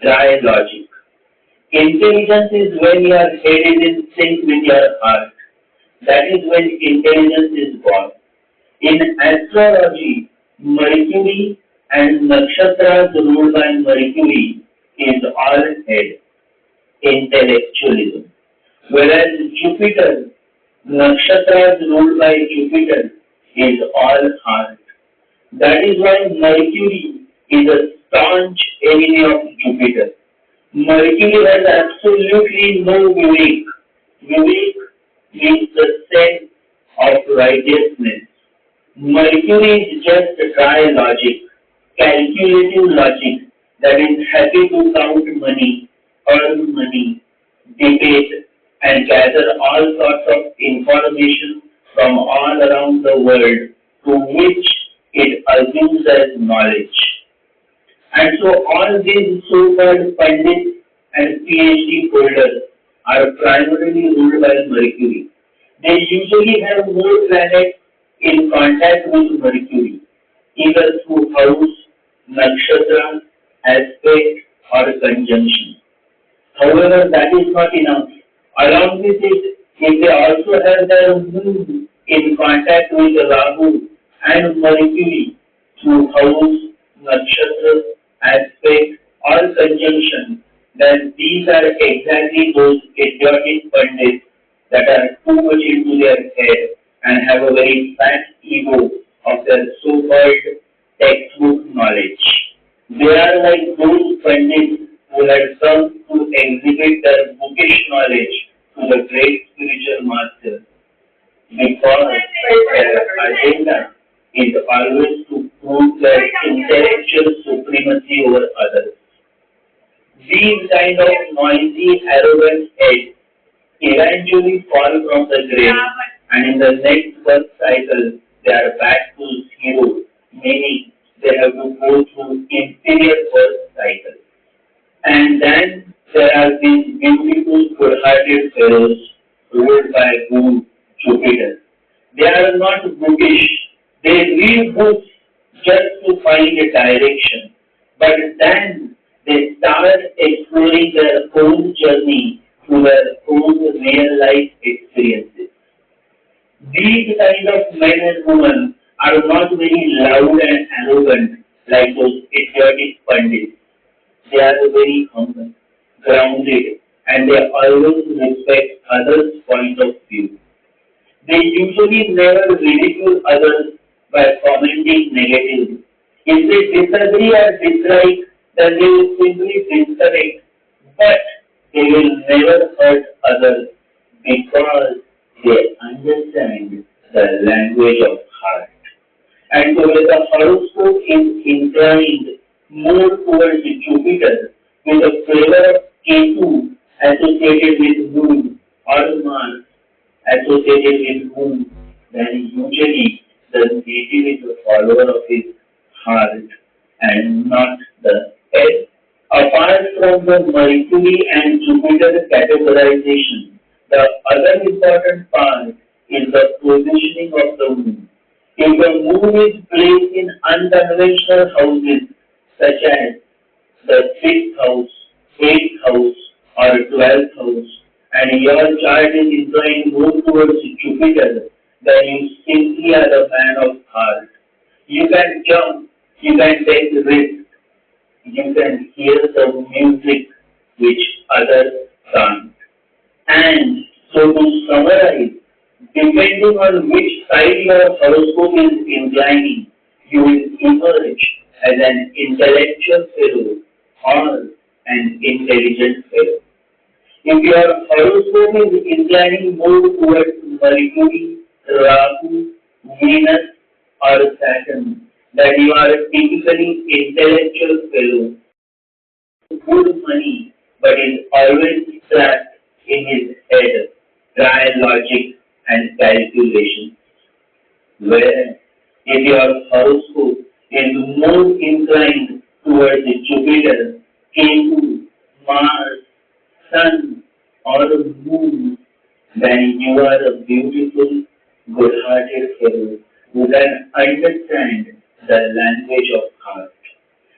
dry logic. Intelligence is when your head is in sync with your heart. That is when intelligence is born. In astrology, Mercury and nakshatras ruled by Mercury is all head, intellectualism. Whereas Jupiter, nakshatras ruled by Jupiter is all heart. That is why Mercury is a staunch enemy of Jupiter. Mercury has absolutely no vivek. Vivek means the sense of righteousness. Mercury is just dry logic, calculative logic that is happy to count money, earn money, debate, and gather all sorts of information from all around the world to which it assumes as knowledge. And so all these so-called pundits and PhD holders are primarily ruled by Mercury. They usually have more planets in contact with Mercury, either through house, nakshatra, aspect, or conjunction. However, that is not enough. Along with it, if they also have their moon in contact with Rahu and Mercury through house, nakshatra, aspect, or conjunction, then these are exactly those idiotic pundits that are too much into their head and have a very fat ego of their so-called textbook knowledge. They are like those pundits who had come to exhibit their bookish knowledge to the great spiritual master because their agenda is always to prove their intellectual supremacy over others. These kind of noisy, arrogant heads eventually fall from the grave, and in the next birth cycle, they are back to zero, meaning they have to go through inferior birth cycle. And then there are these beautiful, good-hearted fellows ruled by Guru Jupiter. They are not bookish. They read books just to find a direction. But then they start exploring their own journey through their own real life experiences. These kind of men and women are not very loud and arrogant like those idiotic pundits. They are very humble, grounded, and they always respect others' point of view. They usually never ridicule others by commenting negatively. If they disagree or dislike, then they will simply disconnect, but they will never hurt others because they understand the language of heart. And so when the horoscope is inclined more towards Jupiter with a flavor of Ketu associated with Moon or Mars associated with Moon, then usually the native is a follower of his heart and not the head. Apart from the Mercury and Jupiter categorization, the other important part is the positioning of the Moon. If the Moon is placed in unconventional houses such as the 6th house, 8th house, or 12th house, and your chart is inclined more towards Jupiter, then you simply are a man of heart. You can jump, you can take risks, you can hear the music which others can't. And so to summarize, depending on which side your horoscope is inclining, you will emerge as an intellectual fellow or an intelligent fellow. If your horoscope is inclining more towards Mercury, Rahu, Venus, or Saturn, then you are a typically intellectual fellow, good money, but is always trapped in his head, dry logic and calculation. Whereas if your horoscope is more inclined towards Jupiter, Ketu, Mars, Sun, or Moon, then you are a beautiful, good-hearted fellow who can understand the language of heart.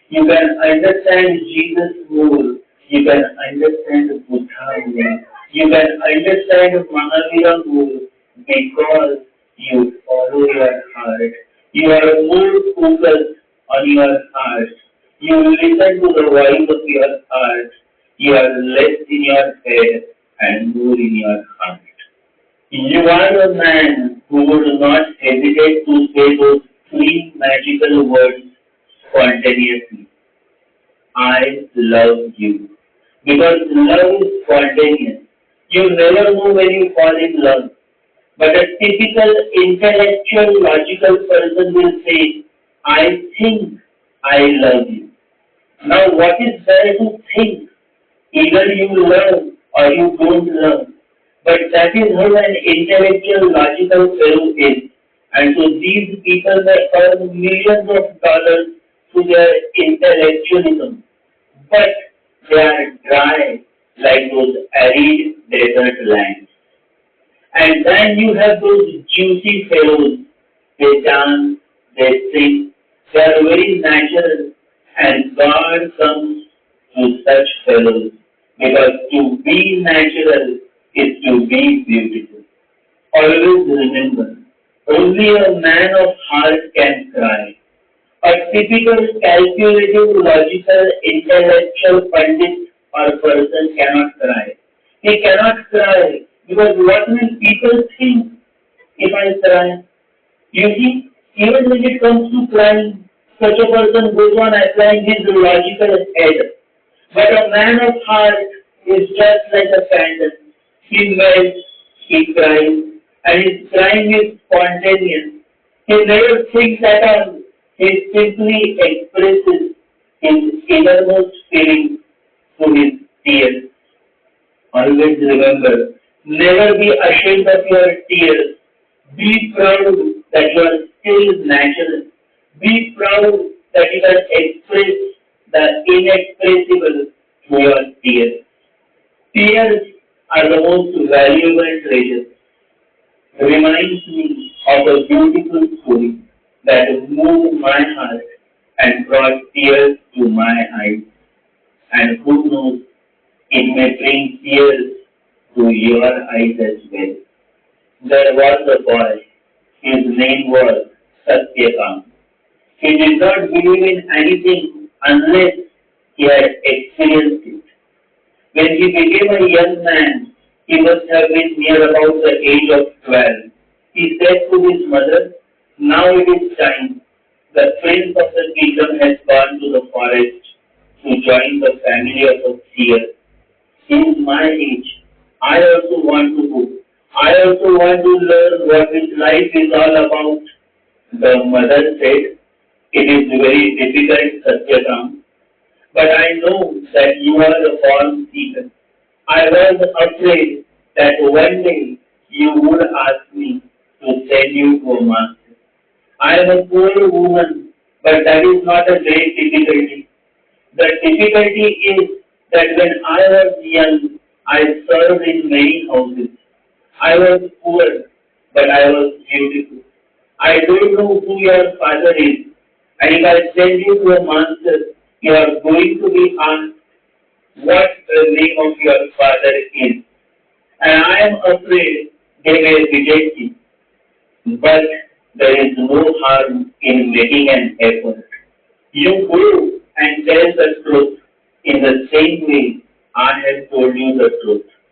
You can understand Jesus more. You can understand Buddha more. You can understand Mahavira more because you follow your heart. You are more focused on your heart. You listen to the voice of your heart. You are less in your head and more in your heart. You are a man who would not hesitate to say those three magical words spontaneously. I love you. Because love is spontaneous. You never know when you fall in love. But a typical intellectual, logical person will say, I think I love you. Now what is there to think? Either you love or you don't love. But that is how an intellectual, logical fellow is. And so these people may earn millions of dollars through their intellectualism. But they are dry like those arid desert lands. And then you have those juicy fellows. They dance, they sing, they are very natural. And God comes to such fellows. Because to be natural is to be beautiful. Always remember, only a man of heart can cry. A typical calculative, logical, intellectual pundit or person cannot cry. He cannot cry because what will people think if I cry? You see, even when it comes to crying, such a person goes on applying his logical head. But a man of heart is just like a candle. He melts, he cries, and his crying is spontaneous. He never thinks at all. He simply expresses his innermost feelings through his tears. Always remember, never be ashamed of your tears. Be proud that you are still natural. Be proud that you can express the inexpressible through your tears. Tears are the most valuable treasure. Reminds me of a beautiful story that moved my heart and brought tears to my eyes. And who knows, it may bring tears to your eyes as well. There was a boy. His name was Satyakam. He did not believe in anything unless he had experienced it. When he became a young man, he must have been near about the age of 12. He said to his mother, now it is time. The prince of the kingdom has gone to the forest to join the family of a seer. He is my age. I also want to go. I also want to learn what his life is all about. The mother said, it is very difficult, Satyakam, but I know that you are a born seeker. I was afraid that one day you would ask me to send you to a master. I am a poor woman, but that is not a great difficulty. The difficulty is that when I was young, I served in many houses. I was poor, but I was beautiful. I don't know who your father is, and if I send you to a master, you are going to be asked what the name of your father is. And I am afraid they may reject you. But there is no harm in making an effort. You go and tell the truth in the same way I have told you the truth.